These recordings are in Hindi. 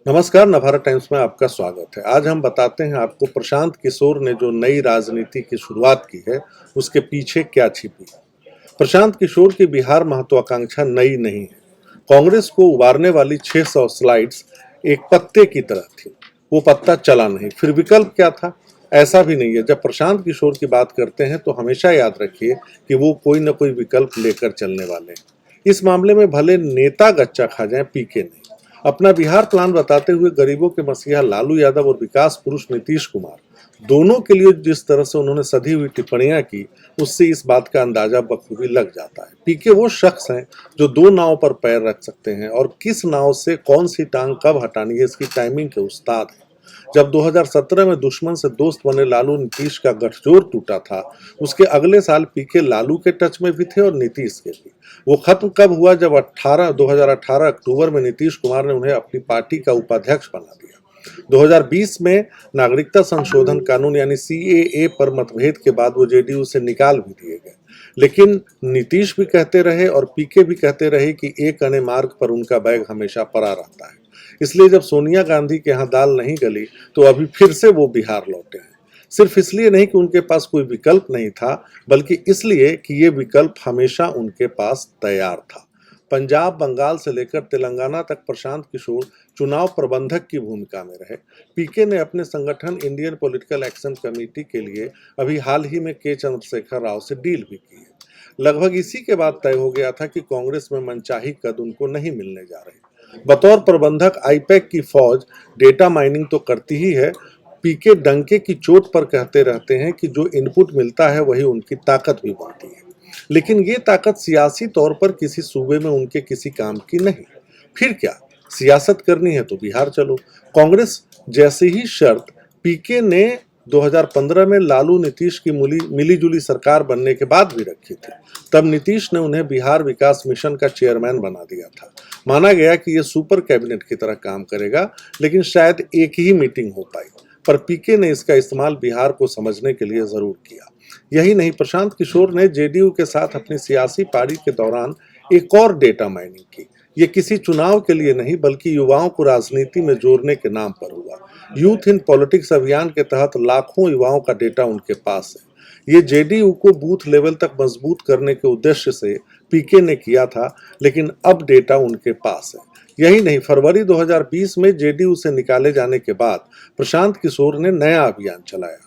नमस्कार, नवभारत टाइम्स में आपका स्वागत है। आज हम बताते हैं आपको प्रशांत किशोर ने जो नई राजनीति की शुरुआत की है, उसके पीछे क्या छिपी है। प्रशांत किशोर की बिहार महत्वाकांक्षा नई नहीं है। कांग्रेस को उबारने वाली 600 स्लाइड्स एक पत्ते की तरह थी। वो पत्ता चला नहीं। फिर विकल्प क्या था? ऐसा भी नहीं है। जब प्रशांत किशोर की बात करते हैं तो हमेशा याद रखिए कि वो कोई न कोई विकल्प लेकर चलने वाले हैं। इस मामले में भले नेता गच्चा खा जाए, पीके नहीं। अपना बिहार प्लान बताते हुए गरीबों के मसीहा लालू यादव और विकास पुरुष नीतीश कुमार दोनों के लिए जिस तरह से उन्होंने सधी हुई टिप्पणियां की, उससे इस बात का अंदाजा बखूबी लग जाता है। पीके वो शख्स हैं जो दो नाव पर पैर रख सकते हैं और किस नाव से कौन सी टांग कब हटानी है, इसकी टाइमिंग के उस्ताद हैं। जब 2017 में दुश्मन से दोस्त बने लालू नीतीश का गठजोड़ टूटा था, उसके अगले साल पीके लालू के टच में भी थे और नीतीश के भी। वो खत्म कब हुआ? जब 2018 अक्टूबर में नीतीश कुमार ने उन्हें अपनी पार्टी का उपाध्यक्ष बना दिया। 2020 में नागरिकता संशोधन कानून यानी सीएए पर मतभेद के बाद वो जेडीयू से निकाल भी दिए गए। लेकिन नीतीश भी कहते रहे और पीके भी कहते रहे कि एक अने मार्ग पर उनका बैग हमेशा पड़ा रहता है। इसलिए जब सोनिया गांधी के यहाँ दाल नहीं गली तो अभी फिर से वो बिहार लौटे हैं। सिर्फ इसलिए नहीं कि उनके पास कोई विकल्प नहीं था, बल्कि इसलिए कि ये विकल्प हमेशा उनके पास तैयार था। पंजाब, बंगाल से लेकर तेलंगाना तक प्रशांत किशोर चुनाव प्रबंधक की भूमिका में रहे। पीके ने अपने संगठन इंडियन पॉलिटिकल एक्शन कमेटी के लिए अभी हाल ही में के चंद्रशेखर राव से डील भी की है। लगभग इसी के बाद तय हो गया था कि कांग्रेस में मनचाही कद उनको नहीं मिलने जा रहे। बतौर प्रबंधक आईपैक की फौज डेटा माइनिंग तो करती ही है। पीके डंके की चोट पर कहते रहते हैं कि जो इनपुट मिलता है वही उनकी ताकत भी बनती है। लेकिन ये ताकत सियासी तौर पर किसी सूबे में उनके किसी काम की नहीं। फिर क्या? सियासत करनी है तो बिहार चलो। कांग्रेस जैसी ही शर्त पीके ने 2015 में लालू नीतीश की मिलीजुली सरकार बनने के बाद भी रखी थी। तब नीतीश ने उन्हें बिहार विकास मिशन का चेयरमैन बना दिया था। माना गया कि यह सुपर कैबिनेट की तरह काम करेगा, लेकिन शायद एक ही मीटिंग हो पाई। पर पीके ने इसका इस्तेमाल बिहार को समझने के लिए जरूर किया। यही नहीं, प्रशांत किशोर ने जेडीयू के साथ अपनी सियासी पारी के दौरान एक और डेटा माइनिंग की। ये किसी चुनाव के लिए नहीं, बल्कि युवाओं को राजनीति में जोड़ने के नाम पर हुआ। यूथ इन पॉलिटिक्स अभियान के तहत लाखों युवाओं का डेटा उनके पास है। ये जेडीयू को बूथ लेवल तक मजबूत करने के उद्देश्य से पीके ने किया था, लेकिन अब डेटा उनके पास है। यही नहीं, फरवरी 2020 में जेडीयू से निकाले जाने के बाद प्रशांत किशोर ने नया अभियान चलाया।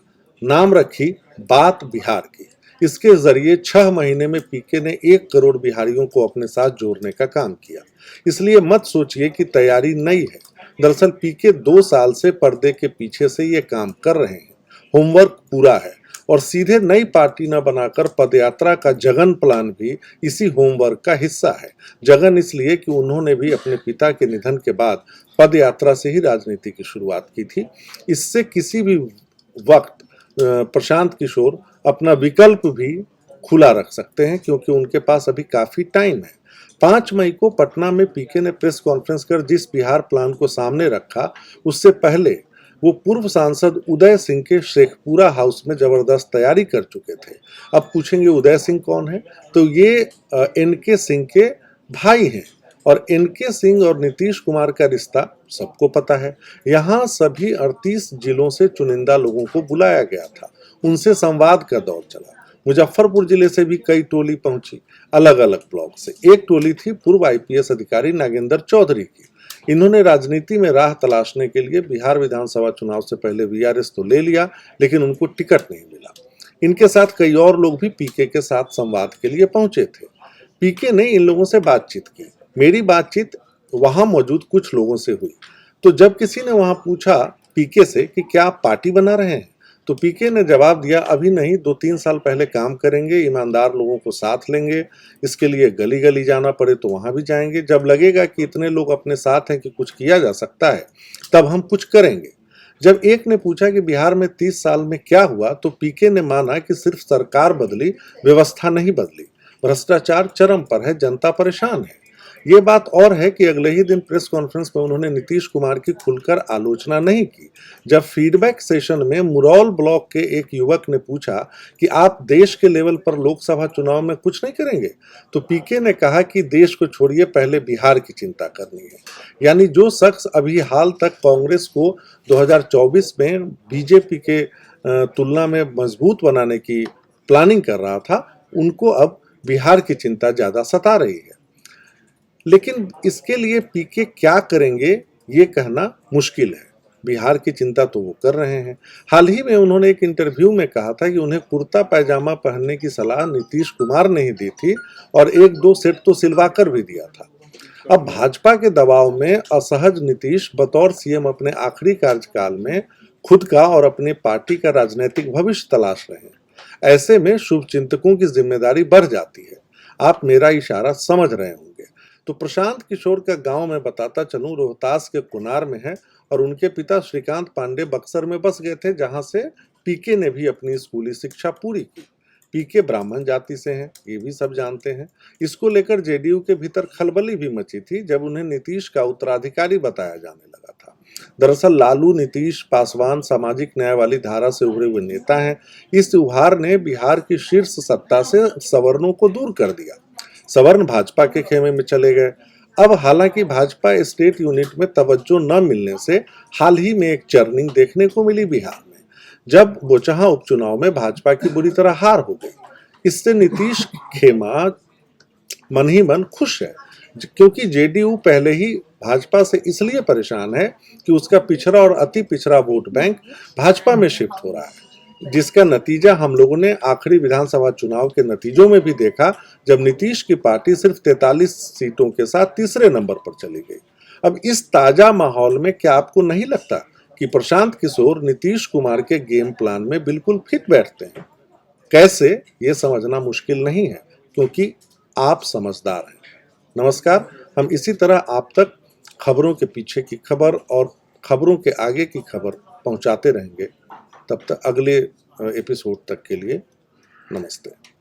नाम रखी बात बिहार की। इसके जरिए 6 महीने में पीके ने 1 करोड़ बिहारियों को अपने साथ जोड़ने का काम किया। इसलिए मत सोचिए कि तैयारी नई है। दरअसल पीके 2 साल से पर्दे के पीछे से ये काम कर रहे हैं। होमवर्क पूरा है और सीधे नई पार्टी न बनाकर पदयात्रा का जगन प्लान भी इसी होमवर्क का हिस्सा है। जगन इसलिए कि उन्होंने भी अपने पिता के निधन के बाद पदयात्रा से ही राजनीति की शुरुआत की थी। इससे किसी भी वक्त प्रशांत किशोर अपना विकल्प भी खुला रख सकते हैं, क्योंकि उनके पास अभी काफी टाइम है। 5 मई को पटना में पीके ने प्रेस कॉन्फ्रेंस कर जिस बिहार प्लान को सामने रखा, उससे पहले वो पूर्व सांसद उदय सिंह के शेखपुरा हाउस में जबरदस्त तैयारी कर चुके थे। अब पूछेंगे उदय सिंह कौन है, तो ये एनके सिंह के भाई हैं। और एनके सिंह और नीतीश कुमार का रिश्ता सबको पता है। यहाँ सभी 38 जिलों से चुनिंदा लोगों को बुलाया गया था, उनसे संवाद का दौर चला। मुजफ्फरपुर जिले से भी कई टोली पहुंची, अलग अलग ब्लॉक से। एक टोली थी पूर्व आईपीएस अधिकारी नागेंद्र चौधरी की। इन्होंने राजनीति में राह तलाशने के लिए बिहार विधानसभा चुनाव से पहले वीआरएस तो ले लिया, लेकिन उनको टिकट नहीं मिला। इनके साथ कई और लोग भी पीके के साथ संवाद के लिए पहुंचे थे। पीके ने इन लोगों से बातचीत की। मेरी बातचीत वहां मौजूद कुछ लोगों से हुई। तो जब किसी ने वहां पूछा पीके से कि क्या आप पार्टी बना रहे हैं, तो पीके ने जवाब दिया, अभी नहीं, 2-3 साल पहले काम करेंगे, ईमानदार लोगों को साथ लेंगे। इसके लिए गली गली जाना पड़े तो वहां भी जाएंगे। जब लगेगा कि इतने लोग अपने साथ हैं कि कुछ किया जा सकता है, तब हम कुछ करेंगे। जब एक ने पूछा कि बिहार में 30 साल में क्या हुआ, तो पीके ने माना कि सिर्फ सरकार बदली, व्यवस्था नहीं बदली। भ्रष्टाचार चरम पर है, जनता परेशान है। ये बात और है कि अगले ही दिन प्रेस कॉन्फ्रेंस में उन्होंने नीतीश कुमार की खुलकर आलोचना नहीं की। जब फीडबैक सेशन में मुरौल ब्लॉक के एक युवक ने पूछा कि आप देश के लेवल पर लोकसभा चुनाव में कुछ नहीं करेंगे, तो पीके ने कहा कि देश को छोड़िए, पहले बिहार की चिंता करनी है। यानी जो शख्स अभी हाल तक कांग्रेस को 2024 में बीजेपी के तुलना में मजबूत बनाने की प्लानिंग कर रहा था, उनको अब बिहार की चिंता ज्यादा सता रही है। लेकिन इसके लिए पीके क्या करेंगे ये कहना मुश्किल है। बिहार की चिंता तो वो कर रहे हैं। हाल ही में उन्होंने एक इंटरव्यू में कहा था कि उन्हें कुर्ता पैजामा पहनने की सलाह नीतीश कुमार ने ही दी थी और एक दो सेट तो सिलवाकर भी दिया था। अब भाजपा के दबाव में असहज नीतीश बतौर सीएम अपने आखिरी कार्यकाल में खुद का और अपने पार्टी का राजनीतिक भविष्य तलाश रहे हैं। ऐसे में शुभचिंतकों की जिम्मेदारी बढ़ जाती है। आप मेरा इशारा समझ रहे होंगे। तो प्रशांत किशोर का गांव में बताता चलूं रोहतास के कुनार में है और उनके पिता श्रीकांत पांडे बक्सर में बस गए थे, जहां से पीके ने भी अपनी स्कूली शिक्षा पूरी की। पीके ब्राह्मण जाति से हैं, ये भी सब जानते हैं। इसको लेकर जेडीयू के भीतर खलबली भी मची थी जब उन्हें नीतीश का उत्तराधिकारी बताया जाने लगा था। दरअसल लालू नीतीश पासवान सामाजिक न्याय वाली धारा से उभरे हुए नेता हैं। इस उभार ने बिहार की शीर्ष सत्ता से सवर्णों को दूर कर दिया। सवर्ण भाजपा के खेमे में चले गए। अब हालांकि भाजपा स्टेट यूनिट में तवज्जो न मिलने से हाल ही में एक चर्निंग देखने को मिली बिहार में, जब बोचहा उपचुनाव में भाजपा की बुरी तरह हार हो गई। इससे नीतीश खेमा मन ही मन खुश है, क्योंकि जेडीयू पहले ही भाजपा से इसलिए परेशान है कि उसका पिछड़ा और अति पिछड़ा वोट बैंक भाजपा में शिफ्ट हो रहा है, जिसका नतीजा हम लोगों ने आखिरी विधानसभा चुनाव के नतीजों में भी देखा, जब नीतीश की पार्टी सिर्फ 43 सीटों के साथ तीसरे नंबर पर चली गई। अब इस ताजा माहौल में क्या आपको नहीं लगता कि प्रशांत किशोर नीतीश कुमार के गेम प्लान में बिल्कुल फिट बैठते हैं? कैसे, ये समझना मुश्किल नहीं है, क्योंकि आप समझदार हैं। नमस्कार, हम इसी तरह आप तक खबरों के पीछे की खबर और खबरों के आगे की खबर पहुंचाते रहेंगे। तब तक अगले एपिसोड तक के लिए नमस्ते।